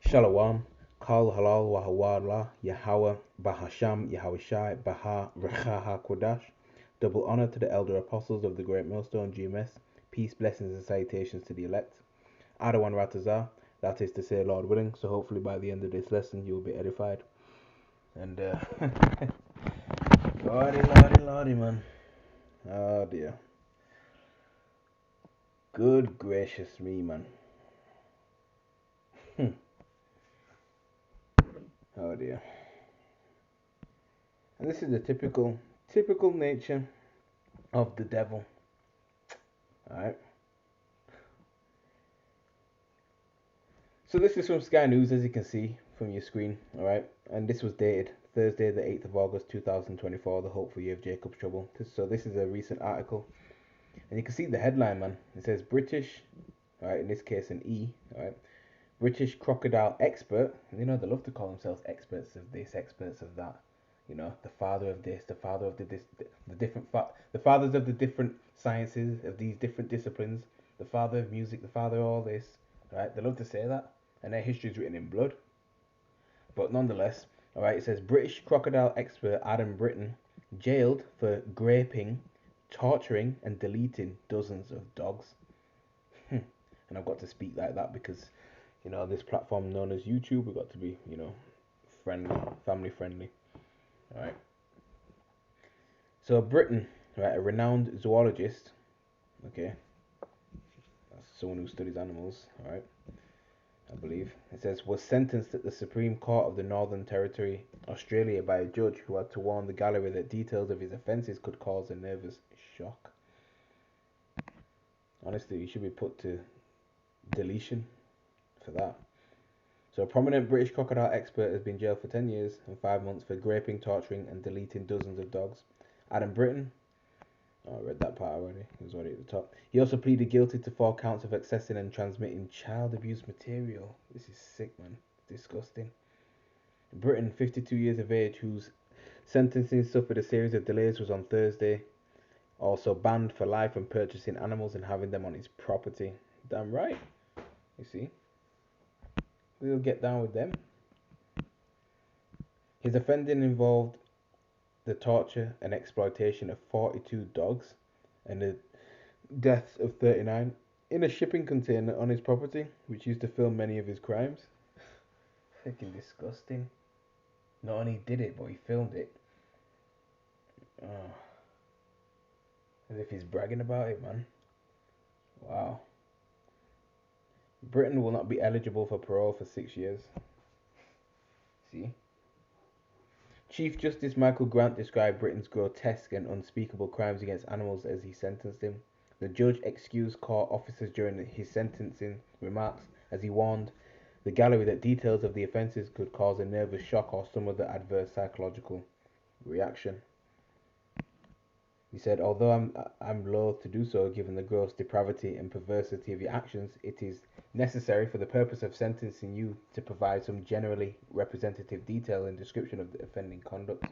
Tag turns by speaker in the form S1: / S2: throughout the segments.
S1: Shalom, Kal Halal Wahawala, Yahweh, Bahasham, Yahweh Baha, Recha HaKodash. Double honor to the elder apostles of the Great Millstone GMS. Peace, blessings, and salutations to the elect. Adawan Ratazar, that is to say, Lord willing. So hopefully by the end of this lesson, you will be edified. And, lordy, man. Oh dear. Good gracious me, man. Oh dear. And this is the typical nature of the devil. Alright. So this is from Sky News, as you can see from your screen, alright? And this was dated Thursday, the 8th of August, 2024, the hopeful year of Jacob's trouble. So this is a recent article. And you can see the headline, man. It says British, alright, in this case an E, alright? British crocodile expert. You know, they love to call themselves experts of this, experts of that. You know, the father of this, the father of the fathers of the different sciences, of these different disciplines, the father of music, the father of all this, right? They love to say that, and their history is written in blood. But nonetheless, all right, it says British crocodile expert Adam Britton jailed for graping, torturing, and deleting dozens of dogs. And I've got to speak like that because, you know, this platform known as YouTube, we've got to be, you know, friendly, family friendly. All right. So Britton, right, a renowned zoologist, okay, that's someone who studies animals, all right, I believe. It says was sentenced at the Supreme Court of the Northern Territory, Australia, by a judge who had to warn the gallery that details of his offences could cause a nervous shock. Honestly, he should be put to deletion for that. So a prominent British crocodile expert has been jailed for 10 years and 5 months for graping, torturing, and deleting dozens of dogs. Adam Britton, oh, I read that part already. It was already at the top. He also pleaded guilty to 4 counts of accessing and transmitting child abuse material. This is sick, man. Disgusting. Britton, 52 years of age, whose sentencing suffered a series of delays, was on Thursday. Also banned for life from purchasing animals and having them on his property. Damn right. You see? We'll get down with them. His offending involved the torture and exploitation of 42 dogs and the deaths of 39 in a shipping container on his property, which used to film many of his crimes. Freaking disgusting. Not only did it, but he filmed it. Oh, as if he's bragging about it, man. Wow. Britain will not be eligible for parole for 6 years. See? Chief Justice Michael Grant described Britain's grotesque and unspeakable crimes against animals as he sentenced him. The judge excused court officers during his sentencing remarks as he warned the gallery that details of the offences could cause a nervous shock or some other adverse psychological reaction. He said, although I'm loath to do so given the gross depravity and perversity of your actions, it is necessary for the purpose of sentencing you to provide some generally representative detail and description of the offending conduct.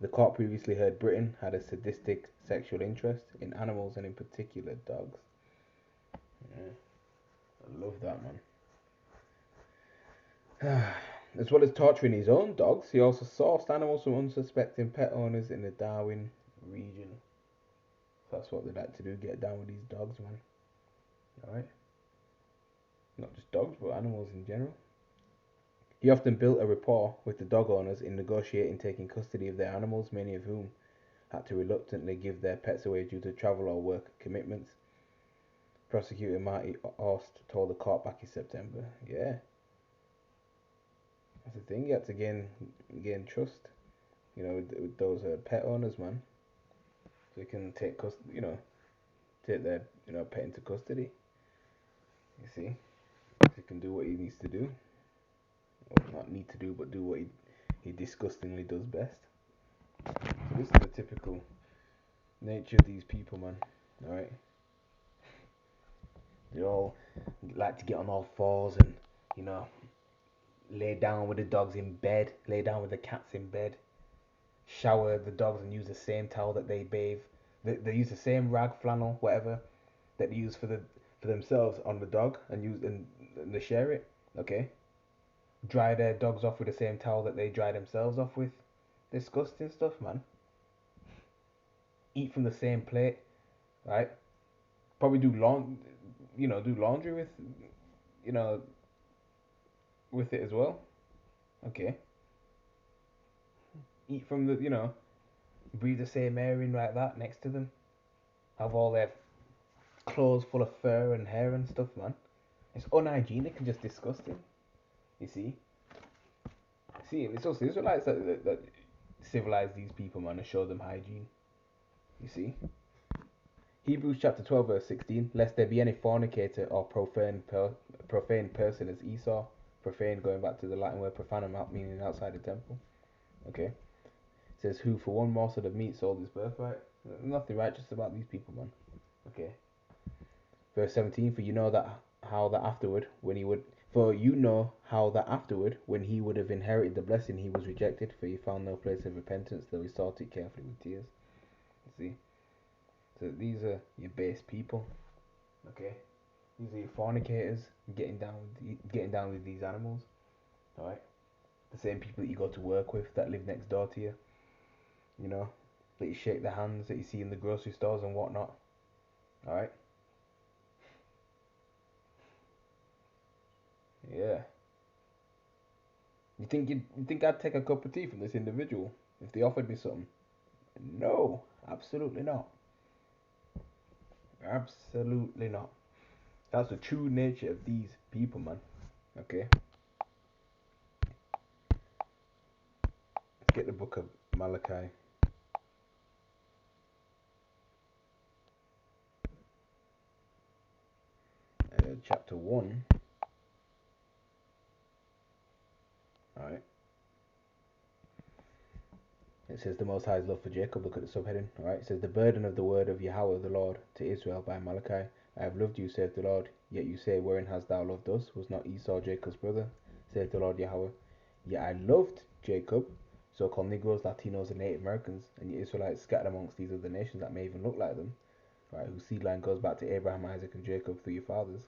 S1: The court previously heard Britain had a sadistic sexual interest in animals and in particular dogs. Yeah, I love that, man. As well as torturing his own dogs, he also sourced animals from unsuspecting pet owners in the Darwin region. That's what they like to do, get down with these dogs, man. Alright? Not just dogs, but animals in general. He often built a rapport with the dog owners in negotiating taking custody of their animals, many of whom had to reluctantly give their pets away due to travel or work commitments. Prosecutor Marty Orst told the court back in September. Yeah. That's the thing, you have to gain trust, you know, with those pet owners, man. So you can take take their, pet into custody. You see? So he can do what he needs to do. Or not need to do, but do what he disgustingly does best. So this is the typical nature of these people, man. Alright? They all like to get on all fours and, lay down with the dogs in bed, lay down with the cats in bed, shower the dogs and use the same towel that they bathe. They use the same rag, flannel, whatever, that they use for themselves on the dog and they share it. Okay? dry their dogs off with the same towel that they dry themselves off with. Disgusting stuff, man. Eat from the same plate, right? Probably do laundry with, you know, with it as well. Okay. Eat from breathe the same air in like that next to them. Have all their clothes full of fur and hair and stuff, man. It's unhygienic and just disgusting. You see? See, it's also Israelites that civilize these people, man, and show them hygiene. You see? Hebrews chapter 12, verse 16. Lest there be any fornicator or profane person as Esau. Profane, going back to the Latin word profanum, meaning outside the temple. Okay? It says, who for one morsel of meat sold his birthright. Nothing righteous about these people, man. Okay? Verse 17. For you know that how that afterward, when he would. For you know how that afterward, when he would have inherited the blessing, he was rejected, for he found no place of repentance, though he sought it carefully with tears. You see? So these are your base people. Okay? These are your fornicators getting down with these animals. Alright? The same people that you go to work with, that live next door to you. You know? That you shake their hands, that you see in the grocery stores and whatnot. Alright? Yeah. You think I'd take a cup of tea from this individual if they offered me something? No, absolutely not. Absolutely not. That's the true nature of these people, man. Okay. Let's get the book of Malachi. Chapter 1. Alright. It says the Most High's love for Jacob. Look at the subheading. Alright. It says the burden of the word of Yahweh the Lord to Israel by Malachi. I have loved you, saith the Lord. Yet you say, wherein hast thou loved us? Was not Esau Jacob's brother? Saith the Lord Yahweh. Yet I loved Jacob, so-called Negroes, Latinos, and Native Americans, and the Israelites scattered amongst these other nations that may even look like them. Right, whose seed line goes back to Abraham, Isaac, and Jacob through your fathers.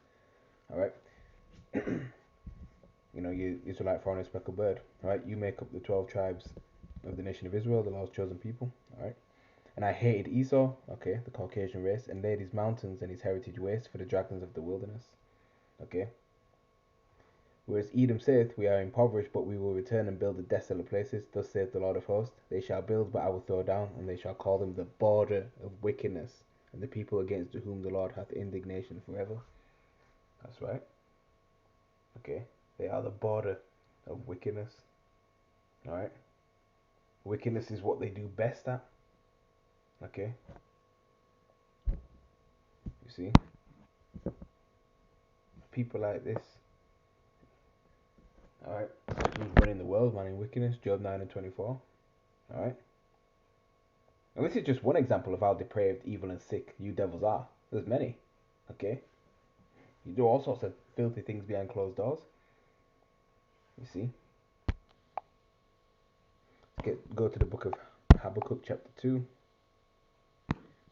S1: Alright. You Israelite foreigner speckled bird. Alright, you make up the 12 tribes of the nation of Israel, the Lord's chosen people. Alright. And I hated Esau, okay, the Caucasian race, and laid his mountains and his heritage waste for the dragons of the wilderness. Okay. Whereas Edom saith, we are impoverished, but we will return and build the desolate places. Thus saith the Lord of hosts, they shall build, but I will throw down, and they shall call them the border of wickedness, and the people against whom the Lord hath indignation forever. That's right. Okay. They are the border of wickedness. Alright. Wickedness is what they do best at. Okay. You see? People like this. Alright. Who's running the world, man, in wickedness? Job 9 and 24. Alright. And this is just one example of how depraved, evil, and sick you devils are. There's many. Okay? You do all sorts of filthy things behind closed doors. You see? Go to the book of Habakkuk chapter 2.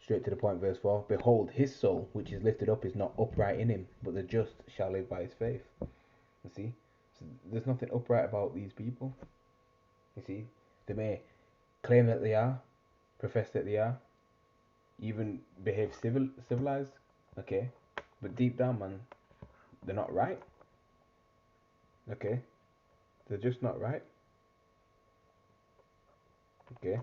S1: Straight to the point, verse 4. Behold, his soul, which is lifted up, is not upright in him, but the just shall live by his faith. You see? So there's nothing upright about these people. You see? They may claim that they are, profess that they are, even behave civilized. Okay? But deep down, man, they're not right. Okay? They're just not right. Okay?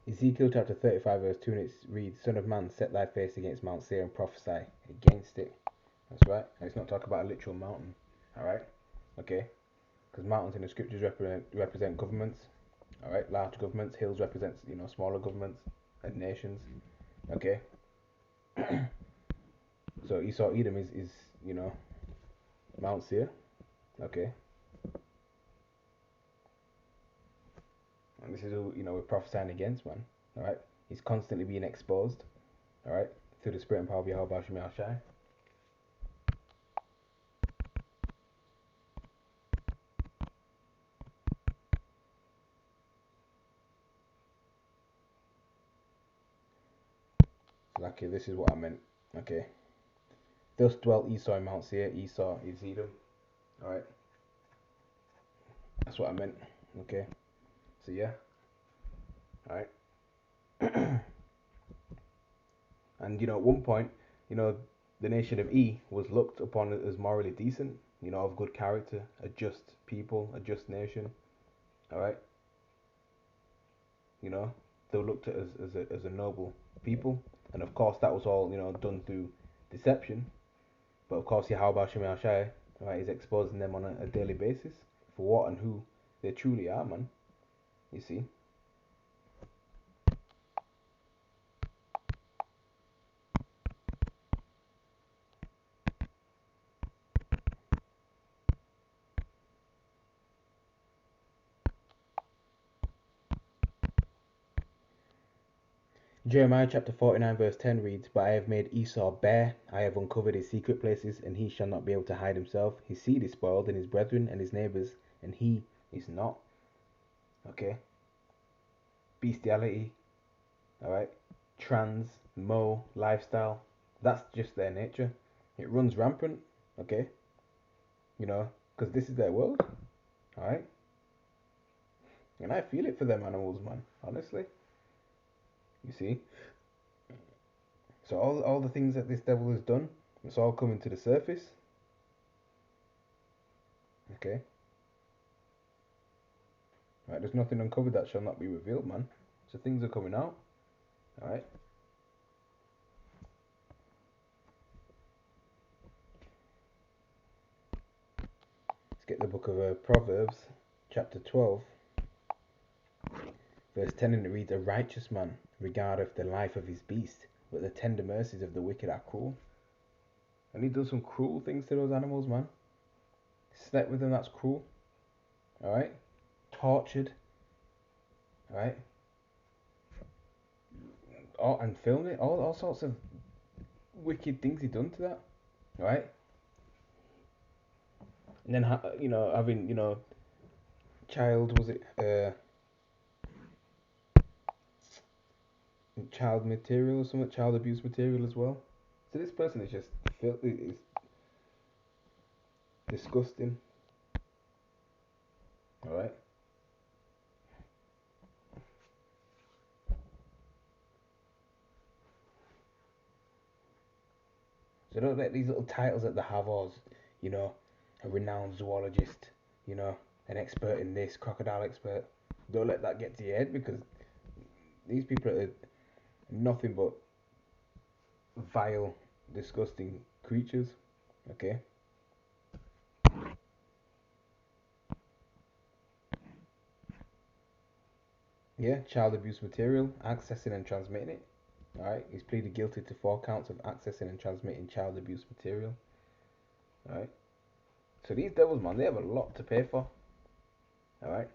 S1: Ezekiel chapter 35 verse 2, and it reads, Son of man, set thy face against Mount Seir and prophesy against it. That's right. And it's not talking about a literal mountain. Alright? Okay? Because mountains in the scriptures represent governments. Alright? Large governments. Hills represents, smaller governments and nations. Okay? So Esau Edom is Mount Seir. Okay? And this is who, we're prophesying against, man. Alright? He's constantly being exposed. Alright? Through the spirit and power of Yahweh Shai. Okay, this is what I meant. Okay. Thus dwelt Esau in Mount Seir, Esau is Edom. Alright. That's what I meant. Okay. So yeah. Alright. And at one point, the nation of E was looked upon as morally decent, of good character, a just people, a just nation. Alright. They were looked at as a noble people. And of course that was all, done through deception. But of course Yahweh Shemel Shai, right, is exposing them on a daily basis for what and who they truly are, man. You see? Jeremiah chapter 49 verse 10 reads, But I have made Esau bare, I have uncovered his secret places, and he shall not be able to hide himself. His seed is spoiled, and his brethren and his neighbors, and he is not. Okay? Bestiality, alright? Trans, mo, lifestyle, that's just their nature. It runs rampant, okay? Because this is their world, alright? And I feel it for them animals, man, honestly. You see? So all the things that this devil has done, it's all coming to the surface. Okay. Right, there's nothing uncovered that shall not be revealed, man. So things are coming out. Alright. Let's get the book of Proverbs, chapter 12, verse 10, and it reads, A righteous man regardeth the life of his beast, but the tender mercies of the wicked are cruel. And he does some cruel things to those animals, man. Slept with them, that's cruel. Alright? Tortured. Alright? And filmed it. All sorts of wicked things he done to that. Alright? And then, having, child, was it, child material or something, child abuse material as well. So this person is just filthy, is disgusting. Alright? So don't let these little titles that they have, or, a renowned zoologist, an expert in this, crocodile expert. Don't let that get to your head, because these people are nothing but vile, disgusting creatures. Okay? Yeah, child abuse material, accessing and transmitting it. Alright, he's pleaded guilty to 4 counts of accessing and transmitting child abuse material. Alright, so these devils, man, they have a lot to pay for. Alright,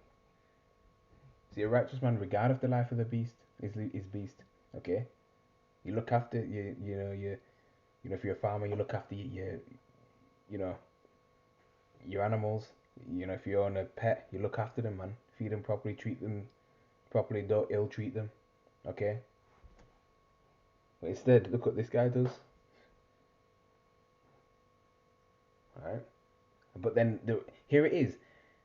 S1: see, a righteous man regardeth the life of the beast, his beast. Okay, you look after if you're a farmer, you look after you know, your animals. If you own a pet, you look after them, man. Feed them properly, treat them properly, don't ill treat them. Okay, but instead, look what this guy does. Alright, but then here it is.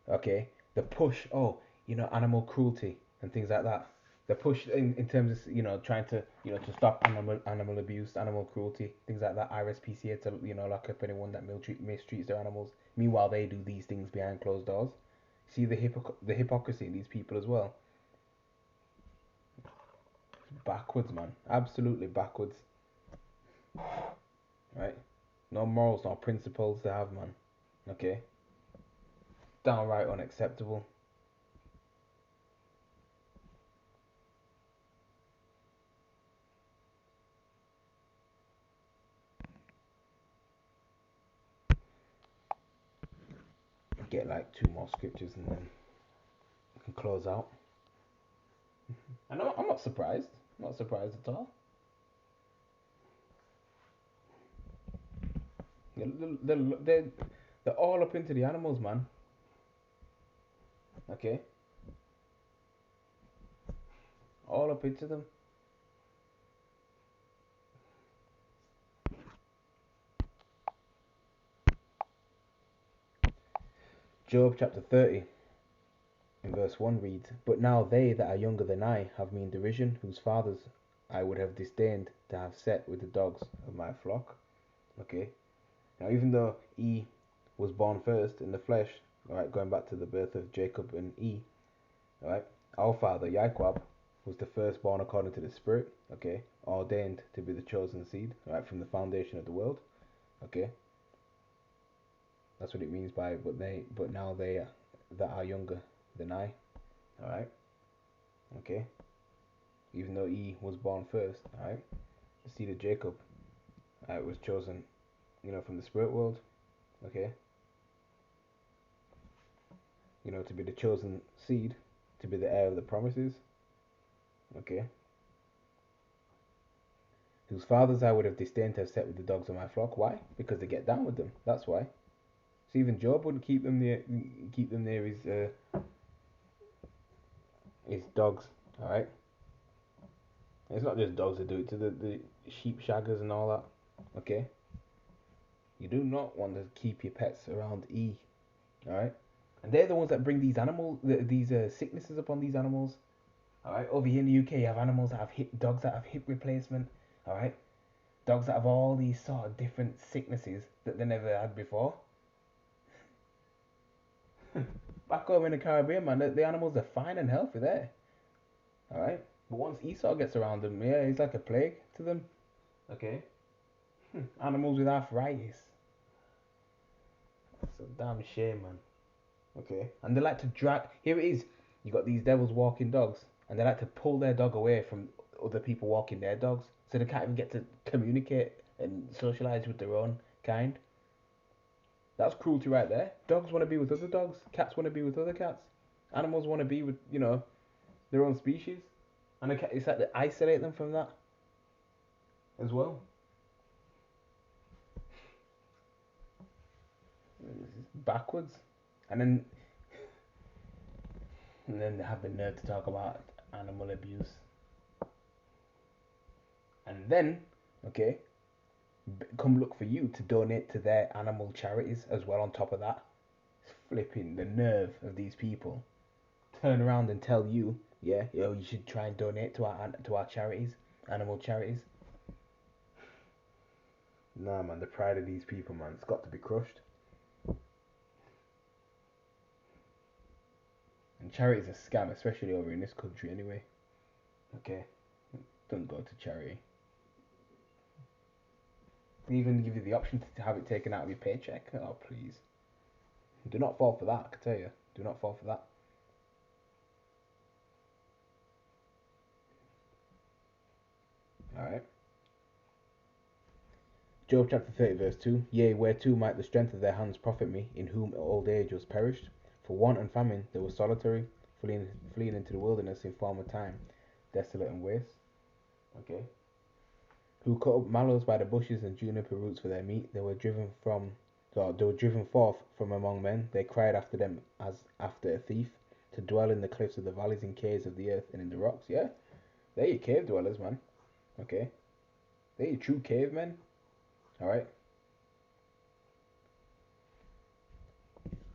S1: Okay, the push, animal cruelty and things like that. The push in terms of trying to to stop animal abuse, animal cruelty, things like that. RSPCA to lock up anyone that mistreats their animals. Meanwhile, they do these things behind closed doors. See the hypocrisy in these people as well. Backwards, man. Absolutely backwards. Right? No morals, no principles to have, man. Okay? Downright unacceptable. Get like 2 more scriptures and then we can close out. And I'm not surprised. I'm not surprised at all. They're all up into the animals, man. Okay? All up into them. Job chapter 30 in verse 1 reads, "But now they that are younger than I have me in derision, whose fathers I would have disdained to have set with the dogs of my flock." Okay. Now, even though E was born first in the flesh, all right, going back to the birth of Jacob and E, all right, our father Jacob was the firstborn according to the Spirit, okay, ordained to be the chosen seed, all right, from the foundation of the world, okay. That's what it means by but now they that are younger than I, all right, okay. Even though E was born first, all right, the seed of Jacob, was chosen, from the spirit world, okay, to be the chosen seed, to be the heir of the promises, okay, whose fathers I would have disdained to have set with the dogs of my flock. Why? Because they get down with them. That's why. So even Job wouldn't keep them near his dogs. All right. It's not just dogs that do it to the sheep shaggers and all that. Okay. You do not want to keep your pets around E. All right. And they're the ones that bring these these sicknesses upon these animals. All right. Over here in the UK, you have animals that have dogs that have hip replacement. All right. Dogs that have all these sort of different sicknesses that they never had before. Back home in the Caribbean, man, the animals are fine and healthy there. All right. But once Esau gets around them, yeah, he's like a plague to them. Okay. Animals with arthritis. That's a damn shame, man. Okay. And they like to drag. Here it is. You got these devils walking dogs, and they like to pull their dog away from other people walking their dogs, so they can't even get to communicate and socialize with their own kind. That's cruelty right there. Dogs want to be with other dogs. Cats want to be with other cats. Animals want to be with, their own species. And it's like they isolate them from that as well. It's backwards. And then they have the nerve to talk about animal abuse. And then, okay, come look for you to donate to their animal charities as well on top of that. It's flipping the nerve of these people. Turn around and tell you, yeah, you should try and donate to our charities, animal charities. Nah, man, the pride of these people, man, it's got to be crushed. And charity's a scam, especially over in this country anyway. Okay, don't go to charity. They even give you the option to have it taken out of your paycheck. Oh, please. Do not fall for that, I can tell you. Do not fall for that. Alright. Job chapter 30, verse 2. Yea, whereto might the strength of their hands profit me, in whom old age was perished? For want and famine they were solitary, fleeing into the wilderness in former time, desolate and waste. Okay. Who cut up mallows by the bushes and juniper roots for their meat. They were driven forth from among men. They cried after them as after a thief, to dwell in the cliffs of the valleys and caves of the earth and in the rocks. Yeah, they're your cave dwellers, man. Okay, they're your true cavemen. All right,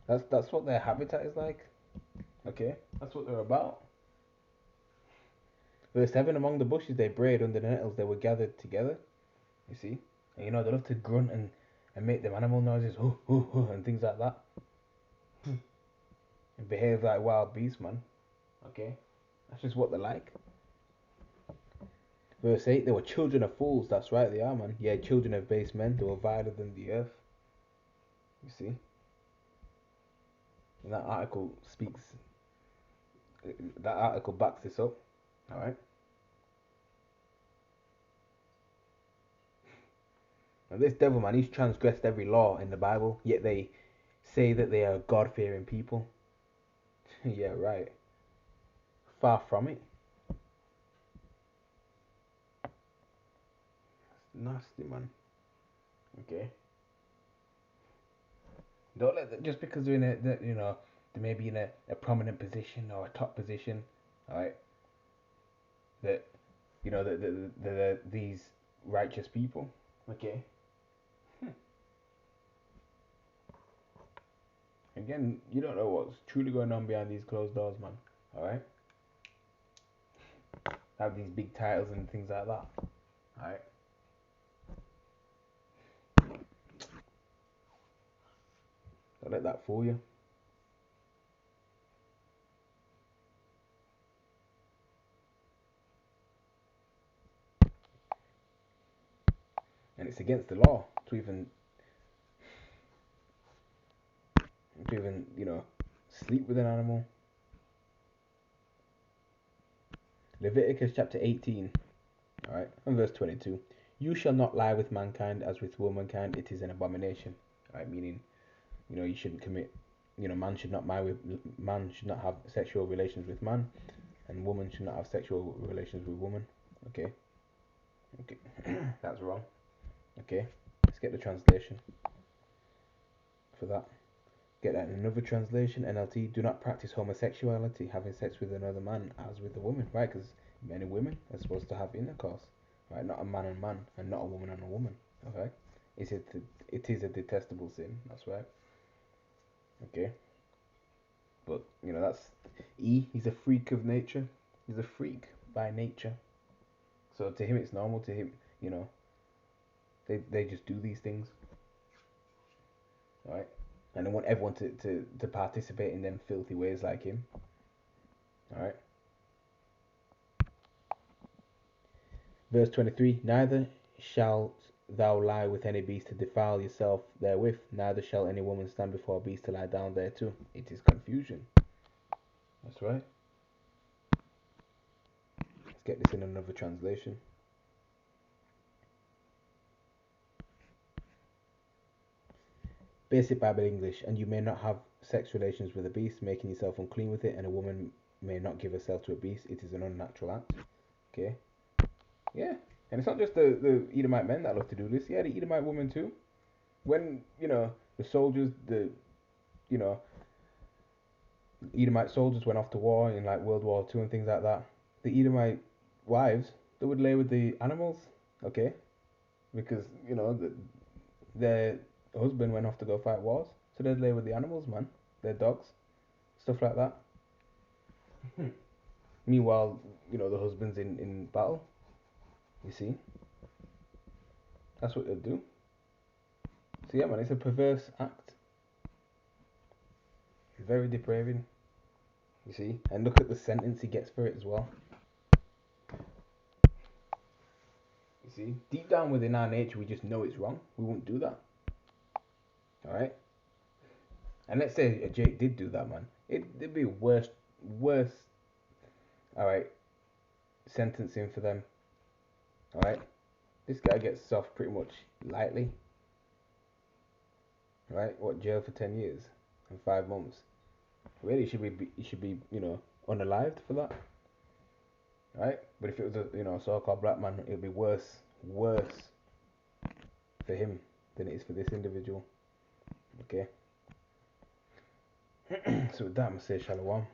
S1: that's what their habitat is like. Okay, that's what they're about. Verse 7. Among the bushes they brayed, under the nettles they were gathered together. You see, and they love to grunt and make them animal noises, and things like that. And behave like wild beasts, man. Okay, that's just what they're like. Verse 8. They were children of fools. That's right, they are, man. Yeah, children of base men. They were viler than the earth. You see, and that article speaks. That article backs this up. All right. And this devil, man, he's transgressed every law in the Bible, yet they say that they are God-fearing people. Yeah, right. Far from it. It's nasty, man. Okay. Don't let that, just because they're in they may be in a prominent position or a top position, all right. That that these righteous people. Okay. And again, you don't know what's truly going on behind these closed doors, man. All right. Have these big titles and things like that. All right. Don't let that fool you. And it's against the law to even sleep with an animal. Leviticus chapter 18, all right, and verse 22. You shall not lie with mankind as with womankind; it is an abomination. All right, meaning you shouldn't commit. Man should not lie with man should not have sexual relations with man, and woman should not have sexual relations with woman. Okay, okay, that's wrong. Okay, let's get the translation for that. Get that in another translation, NLT. Do not practice homosexuality, having sex with another man as with a woman, right? Because men and women are supposed to have intercourse, right? Not a man and man, and not a woman and a woman. Okay, it is a detestable sin. That's right. Okay, but that's He's a freak of nature. He's a freak by nature. So to him, it's normal. To him, they just do these things, right? And they want everyone to participate in them filthy ways like him. All right. Verse 23. Neither shalt thou lie with any beast to defile yourself therewith, neither shall any woman stand before a beast to lie down thereto. It is confusion. That's right. Let's get this in another translation. Basic Bible English. And you may not have sex relations with a beast, making yourself unclean with it, and a woman may not give herself to a beast. It is an unnatural act. Okay. Yeah. And it's not just the Edomite men that love to do this. Yeah, the Edomite women too. When, the soldiers, you know, Edomite soldiers went off to war in like World War II and things like that, the Edomite wives, they would lay with the animals, okay? Because, their husband went off to go fight wars. So they'd lay with the animals, man. Their dogs, stuff like that. Meanwhile, the husband's in battle, you see? That's what they'd do. So yeah, man, it's a perverse act. It's very depraving, you see? And look at the sentence he gets for it as well. You see? Deep down within our nature, we just know it's wrong. We wouldn't do that. Alright? And let's say Jake did do that, man. It'd be worse, alright, sentencing for them. Alright? This guy gets off pretty much lightly. Right? What, jail for 10 years and 5 months? Really, he should be, unalived for that. Right? But if it was a so-called black man, it'd be worse for him than it is for this individual. Okay? So with that, I'm going to say shalom.